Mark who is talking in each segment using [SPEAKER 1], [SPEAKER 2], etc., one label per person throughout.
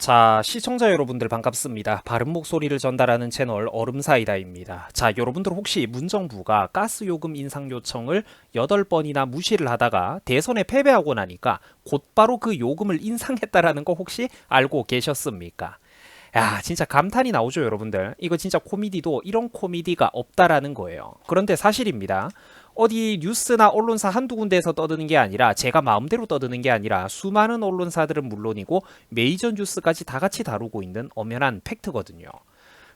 [SPEAKER 1] 자, 시청자 여러분들 반갑습니다. 바른 목소리를 전달하는 채널 얼음사이다입니다. 자, 여러분들 혹시 문정부가 가스요금 인상 요청을 8번이나 무시를 하다가 대선에 패배하고 나니까 곧바로 그 요금을 인상했다라는 거 혹시 알고 계셨습니까? 야, 진짜 감탄이 나오죠, 여러분들. 이거 진짜 코미디도 이런 코미디가 없다라는 거예요. 그런데 사실입니다. 어디 뉴스나 언론사 한두 군데에서 떠드는 게 아니라 제가 마음대로 떠드는 게 아니라 수많은 언론사들은 물론이고 메이저 뉴스까지 다 같이 다루고 있는 엄연한 팩트거든요.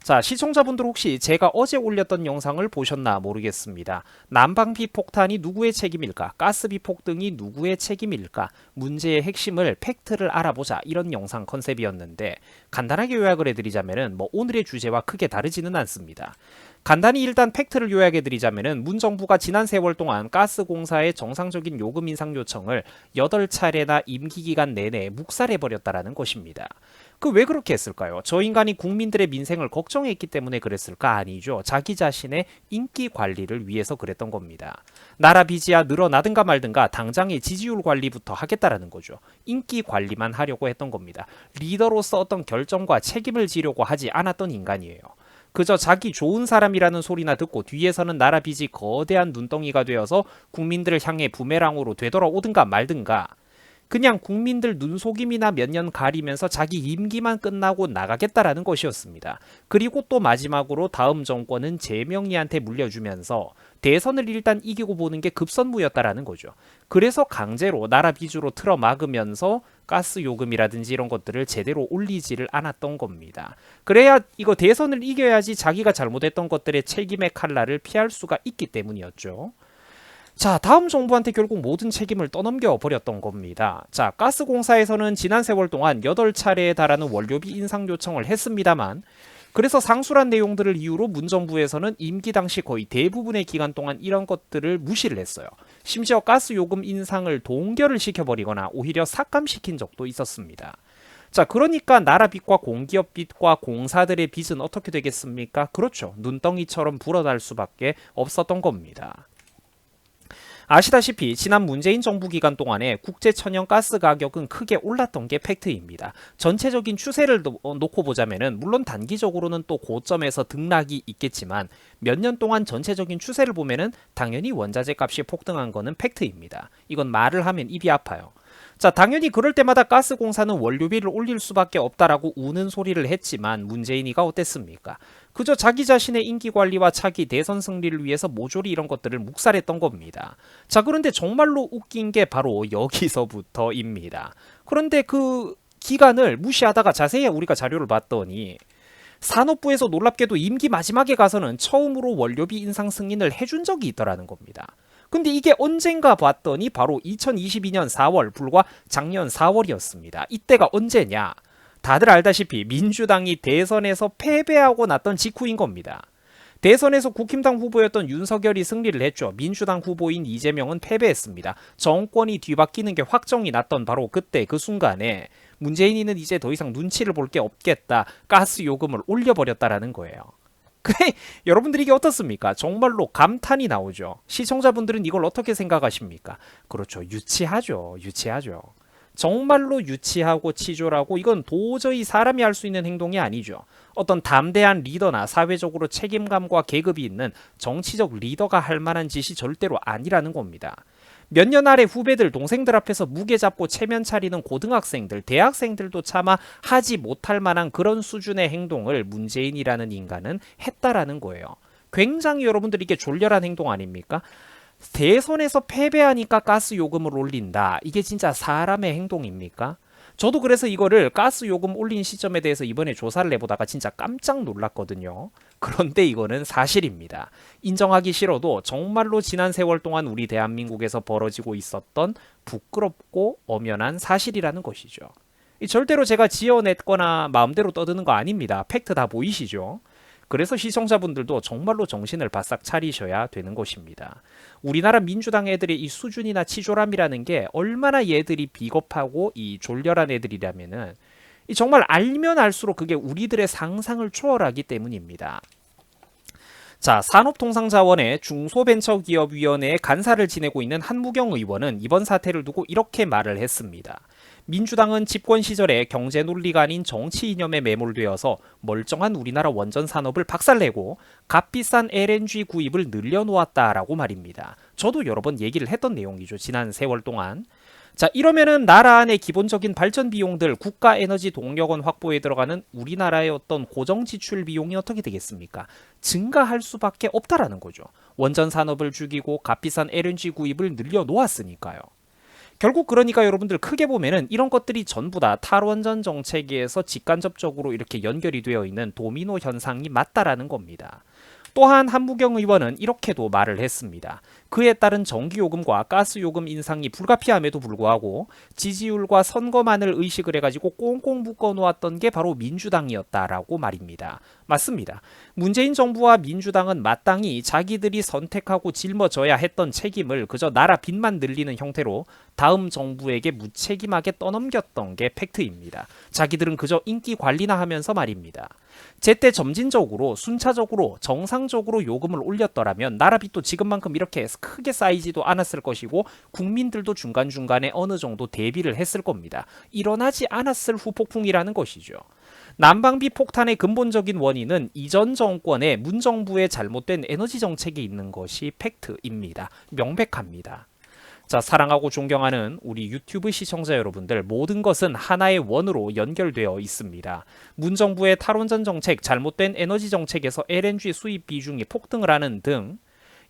[SPEAKER 1] 자, 시청자분들 혹시 제가 어제 올렸던 영상을 보셨나 모르겠습니다. 난방비 폭탄이 누구의 책임일까? 가스비 폭등이 누구의 책임일까? 문제의 핵심을 팩트를 알아보자, 이런 영상 컨셉이었는데 간단하게 요약을 해드리자면은 오늘의 주제와 크게 다르지는 않습니다. 간단히 일단 팩트를 요약해드리자면은 문정부가 지난 세월 동안 가스공사의 정상적인 요금 인상 요청을 8차례나 임기기간 내내 묵살해버렸다라는 것입니다. 그 왜 그렇게 했을까요? 저 인간이 국민들의 민생을 걱정했기 때문에 그랬을까? 아니죠. 자기 자신의 인기 관리를 위해서 그랬던 겁니다. 나라 빚이야 늘어나든가 말든가 당장의 지지율 관리부터 하겠다라는 거죠. 인기 관리만 하려고 했던 겁니다. 리더로서 어떤 결정과 책임을 지려고 하지 않았던 인간이에요. 그저 자기 좋은 사람이라는 소리나 듣고 뒤에서는 나라 빚이 거대한 눈덩이가 되어서 국민들을 향해 부메랑으로 되돌아오든가 말든가, 그냥 국민들 눈속임이나 몇 년 가리면서 자기 임기만 끝나고 나가겠다라는 것이었습니다. 그리고 또 마지막으로 다음 정권은 재명리한테 물려주면서 대선을 일단 이기고 보는 게 급선무였다라는 거죠. 그래서 강제로 나라 빚으로 틀어막으면서 가스 요금이라든지 이런 것들을 제대로 올리지를 않았던 겁니다. 그래야 이거 대선을 이겨야지 자기가 잘못했던 것들의 책임의 칼날을 피할 수가 있기 때문이었죠. 자, 다음 정부한테 결국 모든 책임을 떠넘겨 버렸던 겁니다. 자, 가스공사에서는 지난 세월 동안 8차례에 달하는 원료비 인상 요청을 했습니다만, 그래서 상술한 내용들을 이유로 문정부에서는 임기 당시 거의 대부분의 기간 동안 이런 것들을 무시를 했어요. 심지어 가스 요금 인상을 동결을 시켜버리거나 오히려 삭감시킨 적도 있었습니다. 자, 그러니까 나라 빚과 공기업 빚과 공사들의 빚은 어떻게 되겠습니까? 그렇죠. 눈덩이처럼 불어날 수밖에 없었던 겁니다. 아시다시피 지난 문재인 정부 기간 동안에 국제 천연 가스 가격은 크게 올랐던 게 팩트입니다. 전체적인 추세를 놓고 보자면은 물론 단기적으로는 또 고점에서 등락이 있겠지만 몇 년 동안 전체적인 추세를 보면은 당연히 원자재 값이 폭등한 거는 팩트입니다. 이건 말을 하면 입이 아파요. 자, 당연히 그럴 때마다 가스공사는 원료비를 올릴 수밖에 없다라고 우는 소리를 했지만 문재인이가 어땠습니까? 그저 자기 자신의 인기 관리와 차기 대선 승리를 위해서 모조리 이런 것들을 묵살했던 겁니다. 자, 그런데 정말로 웃긴 게 바로 여기서부터입니다. 그런데 그 기간을 무시하다가 자세히 우리가 자료를 봤더니 산업부에서 놀랍게도 임기 마지막에 가서는 처음으로 원료비 인상 승인을 해준 적이 있더라는 겁니다. 근데 이게 언젠가 봤더니 바로 2022년 4월, 불과 작년 4월이었습니다. 이때가 언제냐? 다들 알다시피 민주당이 대선에서 패배하고 났던 직후인 겁니다. 대선에서 국힘당 후보였던 윤석열이 승리를 했죠. 민주당 후보인 이재명은 패배했습니다. 정권이 뒤바뀌는 게 확정이 났던 바로 그때 그 순간에 문재인이는 이제 더 이상 눈치를 볼 게 없겠다. 가스 요금을 올려버렸다라는 거예요. 그래, 여러분들이 이게 어떻습니까? 정말로 감탄이 나오죠. 시청자분들은 이걸 어떻게 생각하십니까? 그렇죠. 유치하죠. 유치하죠. 정말로 유치하고 치졸하고 이건 도저히 사람이 할 수 있는 행동이 아니죠. 어떤 담대한 리더나 사회적으로 책임감과 계급이 있는 정치적 리더가 할 만한 짓이 절대로 아니라는 겁니다. 몇 년 아래 후배들, 동생들 앞에서 무게 잡고 체면 차리는 고등학생들, 대학생들도 차마 하지 못할 만한 그런 수준의 행동을 문재인이라는 인간은 했다라는 거예요. 굉장히 여러분들 이게 졸렬한 행동 아닙니까? 대선에서 패배하니까 가스 요금을 올린다. 이게 진짜 사람의 행동입니까? 저도 그래서 이거를 가스 요금 올린 시점에 대해서 이번에 조사를 해보다가 진짜 깜짝 놀랐거든요. 그런데 이거는 사실입니다. 인정하기 싫어도 정말로 지난 세월 동안 우리 대한민국에서 벌어지고 있었던 부끄럽고 엄연한 사실이라는 것이죠. 절대로 제가 지어냈거나 마음대로 떠드는 거 아닙니다. 팩트 다 보이시죠? 그래서 시청자분들도 정말로 정신을 바싹 차리셔야 되는 것입니다. 우리나라 민주당 애들의 이 수준이나 치졸함이라는 게 얼마나 얘들이 비겁하고 이 졸렬한 애들이라면은 정말 알면 알수록 그게 우리들의 상상을 초월하기 때문입니다. 자, 산업통상자원의 중소벤처기업위원회의 간사를 지내고 있는 한무경 의원은 이번 사태를 두고 이렇게 말을 했습니다. 민주당은 집권 시절에 경제 논리가 아닌 정치 이념에 매몰되어서 멀쩡한 우리나라 원전 산업을 박살내고 값비싼 LNG 구입을 늘려놓았다라고 말입니다. 저도 여러 번 얘기를 했던 내용이죠. 지난 세월 동안. 자, 이러면은 나라 안의 기본적인 발전 비용들, 국가 에너지 동력원 확보에 들어가는 우리나라의 어떤 고정 지출 비용이 어떻게 되겠습니까? 증가할 수밖에 없다라는 거죠. 원전 산업을 죽이고 값비싼 LNG 구입을 늘려놓았으니까요. 결국 그러니까 여러분들 크게 보면은 이런 것들이 전부 다 탈원전 정책에서 직간접적으로 이렇게 연결이 되어 있는 도미노 현상이 맞다라는 겁니다. 또한 한무경 의원은 이렇게도 말을 했습니다. 그에 따른 전기요금과 가스요금 인상이 불가피함에도 불구하고 지지율과 선거만을 의식을 해가지고 꽁꽁 묶어놓았던 게 바로 민주당이었다라고 말입니다. 맞습니다. 문재인 정부와 민주당은 마땅히 자기들이 선택하고 짊어져야 했던 책임을 그저 나라 빚만 늘리는 형태로 다음 정부에게 무책임하게 떠넘겼던 게 팩트입니다. 자기들은 그저 인기 관리나 하면서 말입니다. 제때 점진적으로 순차적으로 정상적으로 요금을 올렸더라면 나라 빚도 지금만큼 이렇게 크게 쌓이지도 않았을 것이고 국민들도 중간중간에 어느 정도 대비를 했을 겁니다. 일어나지 않았을 후폭풍이라는 것이죠. 난방비 폭탄의 근본적인 원인은 이전 정권의 문정부의 잘못된 에너지 정책이 있는 것이 팩트입니다. 명백합니다. 자, 사랑하고 존경하는 우리 유튜브 시청자 여러분들, 모든 것은 하나의 원으로 연결되어 있습니다. 문정부의 탈원전 정책, 잘못된 에너지 정책에서 LNG 수입 비중이 폭등을 하는 등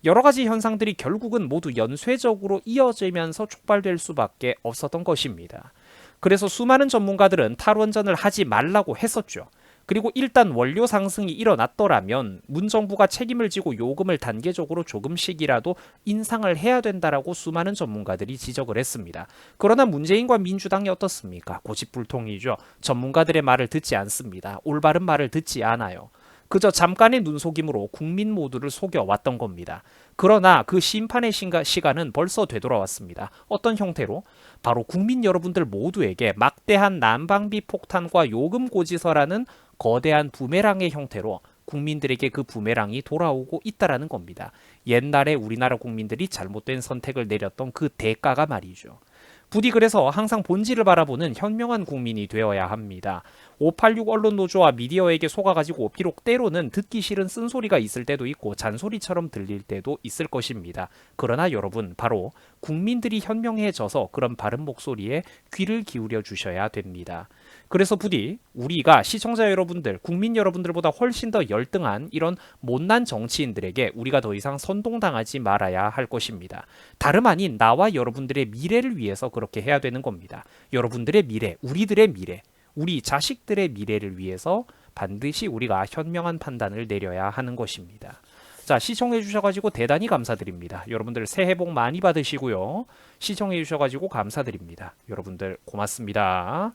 [SPEAKER 1] 여러 가지 현상들이 결국은 모두 연쇄적으로 이어지면서 촉발될 수밖에 없었던 것입니다. 그래서 수많은 전문가들은 탈원전을 하지 말라고 했었죠. 그리고 일단 원료 상승이 일어났더라면 문정부가 책임을 지고 요금을 단계적으로 조금씩이라도 인상을 해야 된다라고 수많은 전문가들이 지적을 했습니다. 그러나 문재인과 민주당이 어떻습니까? 고집불통이죠. 전문가들의 말을 듣지 않습니다. 올바른 말을 듣지 않아요. 그저 잠깐의 눈속임으로 국민 모두를 속여왔던 겁니다. 그러나 그 심판의 시간은 벌써 되돌아왔습니다. 어떤 형태로? 바로 국민 여러분들 모두에게 막대한 난방비 폭탄과 요금 고지서라는 거대한 부메랑의 형태로 국민들에게 그 부메랑이 돌아오고 있다라는 겁니다. 옛날에 우리나라 국민들이 잘못된 선택을 내렸던 그 대가가 말이죠. 부디 그래서 항상 본질을 바라보는 현명한 국민이 되어야 합니다. 586 언론노조와 미디어에게 속아가지고 비록 때로는 듣기 싫은 쓴소리가 있을 때도 있고 잔소리처럼 들릴 때도 있을 것입니다. 그러나 여러분, 바로 국민들이 현명해져서 그런 바른 목소리에 귀를 기울여 주셔야 됩니다. 그래서 부디 우리가 시청자 여러분들, 국민 여러분들보다 훨씬 더 열등한 이런 못난 정치인들에게 우리가 더 이상 선동당하지 말아야 할 것입니다. 다름 아닌 나와 여러분들의 미래를 위해서 그렇게 해야 되는 겁니다. 여러분들의 미래, 우리들의 미래, 우리 자식들의 미래를 위해서 반드시 우리가 현명한 판단을 내려야 하는 것입니다. 자, 시청해 주셔가지고 대단히 감사드립니다. 여러분들 새해 복 많이 받으시고요. 시청해 주셔가지고 감사드립니다. 여러분들 고맙습니다.